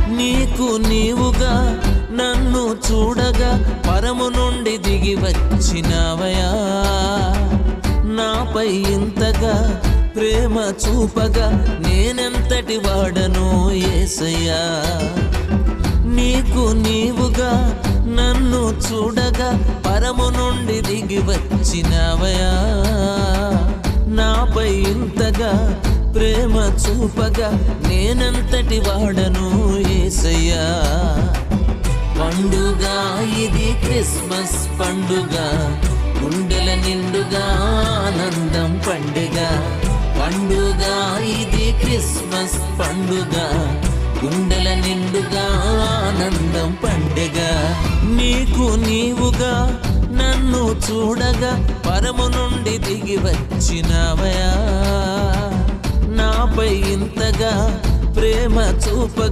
నీకు నీవుగా నన్ను చూడగా పరము నుండి దిగి వచ్చినవయా. నాపై ఇంతగా ప్రేమ చూపగా నేనెంతటి వాడను యేసయ్యా. నీకు నీవుగా నన్ను చూడగా పరము నుండి దిగి వచ్చినవయా. నాపై ఇంతగా ప్రేమ చూపగా నేనెంతటి వాడను యేసయ్యా. పండుగ ఇది క్రిస్మస్ పండుగ, గుండెల నిండుగా ఆనందం పండుగ. పండుగ ఇది క్రిస్మస్ పండుగ, గుండెల నిండుగా ఆనందం పండుగ. నీకు నీవుగా నన్ను చూడగా పరము నుండి దిగి వచ్చినవయా. నాపై ఇంతగా ప్రేమ చూపగా